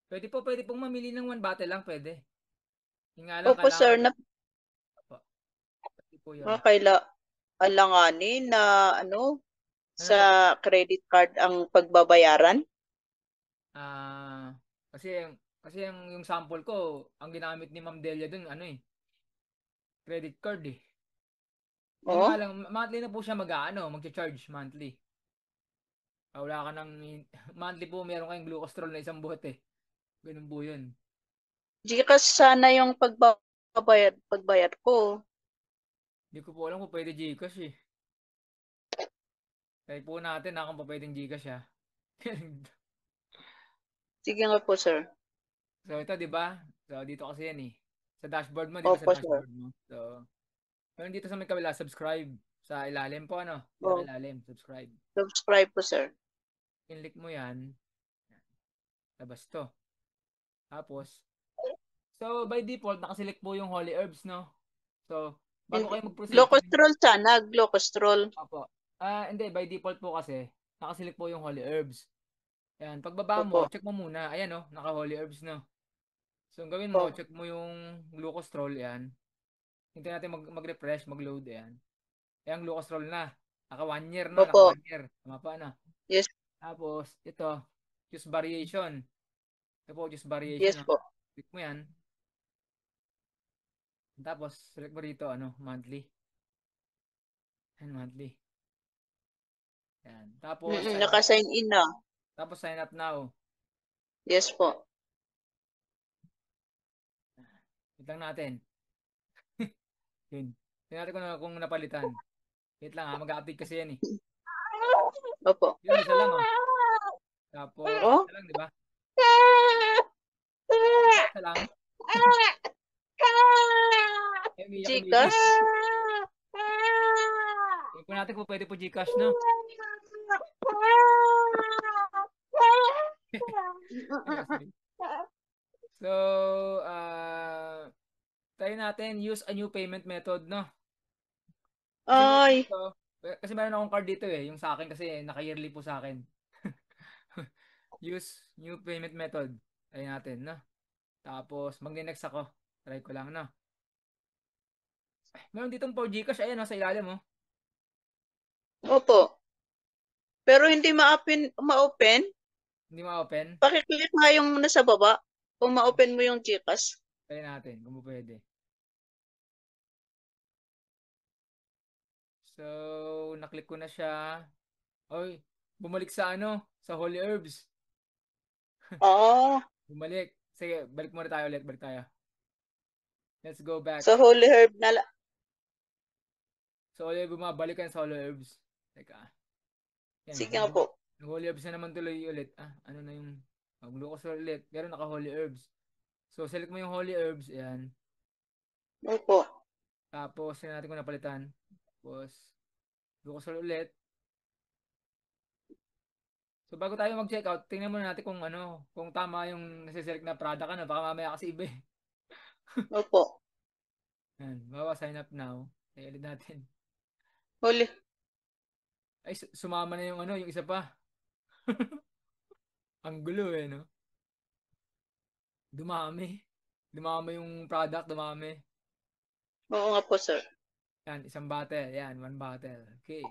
Pwede pong mamili ng one bottle lang, pwede. Yung nga lang, Opo, sir, kailangan, na po, pwede po yun. alanganin na ano, Ano sa po? credit card ang pagbabayaran. Ah, kasi yung sample ko, ang ginamit ni Ma'am Delia dun, ano credit card eh. Yun nga Oh, lang, monthly na po siya mag-charge monthly. Wala ka ng, monthly po meron kayong glucostrol na isang buhat eh. Ganun po yun. GCash sana yung pagbayad ko. Hindi ko po alam kung pwede Gcash eh. Kaya po natin kung pa pwedeng Gcash ah. Sige nga po, sir. So ito 'di ba? So dito kasi yan eh. Sa dashboard mo, 'di ba sa Opo, sir. dashboard mo? So, meron dito sa may kabila, subscribe. Sa ilalim po ano? Oh, Pinaka-ilalim, subscribe. subscribe po, sir. Click mo yan, labas to. Tapos, so by default, nakaselect po yung Holy Herbs, no? So, bago Hindi, kayo mag-proceed, Glucostrol sana, glucostrol. Opo. Hindi, by default po kasi, nakaselect po yung Holy Herbs. Ayan, pagbaba mo, Opo, check mo muna. Ayan, no? Naka-Holy Herbs, no? So, ang gawin mo, opo, check mo yung glucostrol, yan. Hintayin natin mag-refresh, mag-load, yan. Ayan, glucostrol na. Naka 1 year na, naka opo. 1 year. Tama pa na. Yes, Tapos, ito, juice variation. Ito po, juice variation, yes no? po. Click mo yan. Tapos, select mo rito, monthly. Ayan, monthly. Ayan. Tapos, sign up. Naka-sign in na. Tapos, sign up now. Yes po. Wait lang natin. Yun. Tingnan natin kung napalitan. Wait lang mag-update kasi yan eh. Opo. Yun, isa lang oh. Tapos, Oh? isa lang, di ba? Isa lang. Umiyak, umiyak. Gcash? Tingnan po natin kung pwede po Gcash, no? Seriously. So, try natin use a new payment method, no? Kasi meron Ay, dito, kasi meron akong card dito eh, yung sa akin kasi naka-yearly po sa akin. Use new payment method. Try natin, no? Tapos, magne-next ako. Try ko lang, no? Meron ditong for Gcash, ayan, no, sa ilalim, oh. opo. Pero hindi ma-open. Hindi ma-open. Pakiclick nga yung nasa baba. Kung ma-open mo yung Gcash. Try natin, kung pwede. So, naklik ko na siya. Oy, bumalik sa sa Holy Herbs. Oo. Bumalik. Sige, balik muna tayo ulit. Balik tayo. Let's go back. Sa Holy Herb na So, ulit bumabalik ka sa Holy Herbs. Teka. Yan. Sige nga po. Nag-Holy Herbs na naman tuloy ulit. Ano na yung glucose ulit. Pero naka-Holy Herbs. So, select mo yung Holy Herbs. Ayan. Opo. Tapos, tingnan natin kung napalitan. Tapos, glucose ulit. So, bago tayo mag-check out, tingnan muna natin kung tama yung nasa-select na product. Baka mamaya kasi iba eh. Opo. Yan. Bawa, sign up now. Ay, ulit natin. Holy. Ay, sumama na yung isa pa. Ang gulo eh, no? Dumami. Dumami yung product, dumami. Oo nga po, sir. Yan, isang bottle. Yan, one bottle. Okay.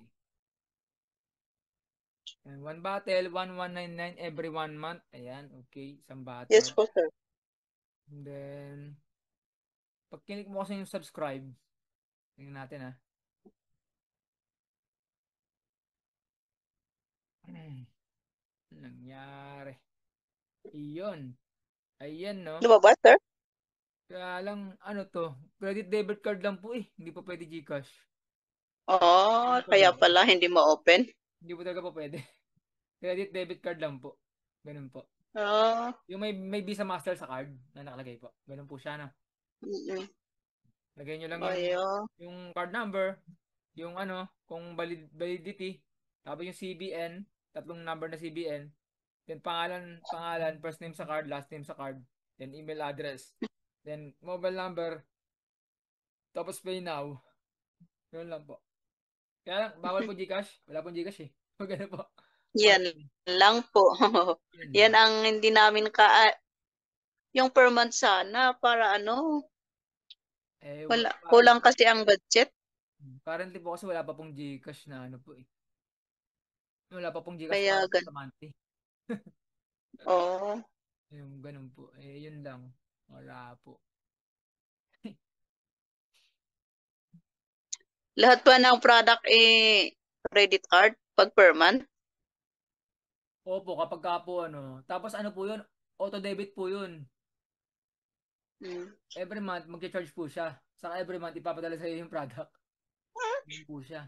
Yan, one bottle, 1199 every 1 month. Ayan, okay. Isang Yes bottle. po, sir. And then, pag kinik mo kasi yung subscribe, tingnan natin nangyari. Iyon. Ayan, no? Lumabas, sir? Kaya lang, credit debit card lang po eh. Hindi pa pwede Gcash. Oo, Hindi pa kaya pwede. pala hindi ma-open. Hindi po talaga po pwede. Credit debit card lang po. Ganun po. Ah, Yung may Visa Master sa card na nakalagay po. Ganun po siya na. mm. Lagay nyo lang yung Ayun. yung card number, yung kung validity, tapos yung CBN, tatlong number na CBN, then pangalan, first name sa card, last name sa card, then email address, then mobile number, tapos pay now. Ganun lang po. Kaya lang, bawal po Gcash. Wala po Gcash eh. Pag ano po. Yan Monthly. lang po. Yan Yan lang. ang hindi namin yung per month sana para ano, Eh, wala, kulang kasi ang budget. currently po kasi wala pa pong GCash na ano po eh. Wala pa pong GCash Kaya para gan. sa monthly. Oo. Yung ganun po. Eh, yun lang. Wala po. Lahat pa ng product credit card pag per month? Opo, kapag ka po ano. Tapos ano po yun? Auto debit po yun. Mm. Every month, mag-charge po siya. Saka every month, ipapadala sa iyo yung product. Yun po siya.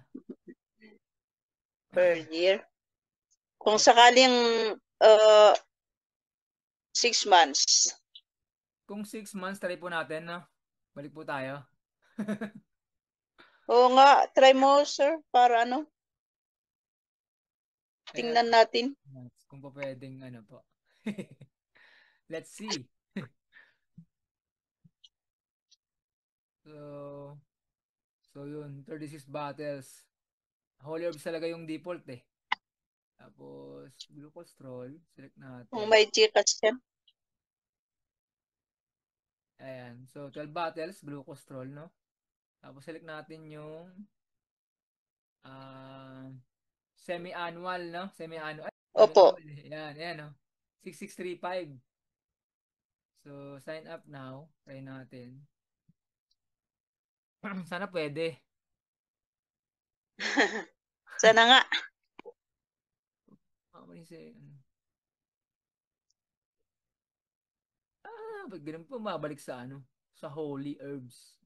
Per year. Kung Opo. sakaling uh, 6 months. Kung 6 months, try po natin, no? Balik po tayo. Oo nga, try mo sir, para ano, Ayan. tingnan natin. Kung po pwedeng, ano po. Let's see. So, yun. 36 battles. Holy Herbs talaga yung default eh. Tapos, glucostrol. Select Kung natin. may Gcash yan. Ayan. So, 12 battles, glucostrol, no? Tapos, select natin yung ah semi-annual, no? Semi-annual. Ay, Opo. semi-annual. Ayan, ayan, no? 6635. So, sign up now. Try natin. Sana pwede. Sana nga. Ba't ganun po mabalik sa ano? Sa Holy Herbs.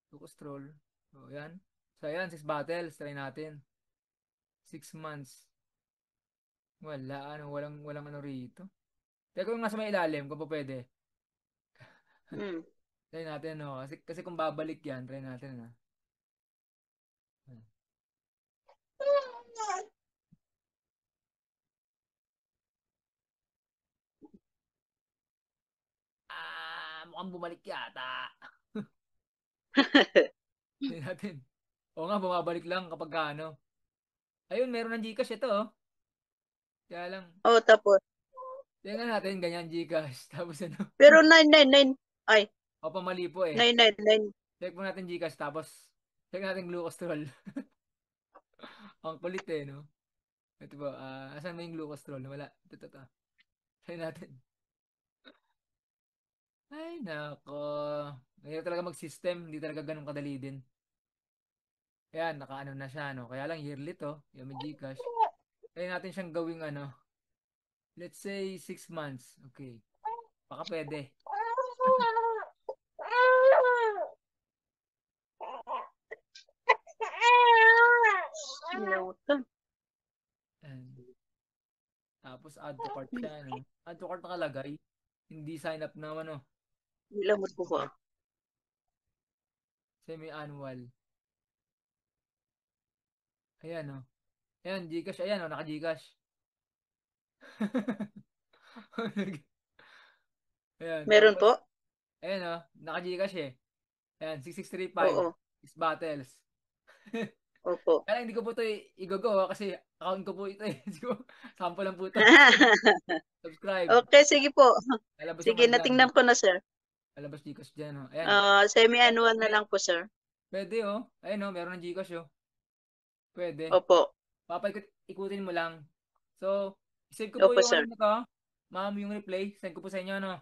Glucostrol. So, ayan. So, ayan, 6 battles. Try natin. 6 months. Wala, ano, walang ano rito. Teka kung nasa may ilalim, kung pa pwede. Mm. Try natin, no? Kasi kung babalik yan, try natin, na. Mukhang bumalik yata. Try natin. Oo nga, bumabalik lang kapag ano. Ayun, meron ng Gcash ito, oh. Kaya lang, Oh, tapos. tingnan natin, ganyan Gcash. Tapos ano, Pero 999. Ay, o pamali po eh. 999. Check mo natin Gcash, tapos check natin glucostrol. Ang kulit eh, no? Ito ba, asan mo yung glucostrol? Wala. Ito. Try natin. Ay, nako. Ngayon talaga mag-system. Hindi talaga ganun kadali din. Ayan, naka-ano na siya, no? Kaya lang yearly to. Yung may Gcash. Kaya natin siyang gawing ano. Let's say 6 months. Okay. Baka pwede. Nautan. Ayan. Tapos add to cart siya, no? Add to cart nakalagay. Hindi sign up na ano. Nilamot ko ba? Semi-annual. Ayan, no? Ayan, Gcash. Ayan, no? Naka-Gcash. Ayan, Meron tapos, po? ayan, no? Naka-Gcash eh. Ayan, 6635. Oo. Is battles. Opo. Kaya hindi ko po ito i-go kasi account ko po ito eh. Siguro, sample lang po ito. Subscribe. Okay, sige po. Lalabas yung Sige, ano dyan. natingnan ko na, sir. Lalabas Gcash dyan. Oh. Ayan. Ayan, Semi-annual na may, lang po, sir. pwede oh. Ayan oh, meron ng Gcash oh. Pwede. Opo. Ikutin mo lang. So, save ko po Opo, yung ano sir. na to. Ma'am, yung replay. Send ko po sa inyo, no?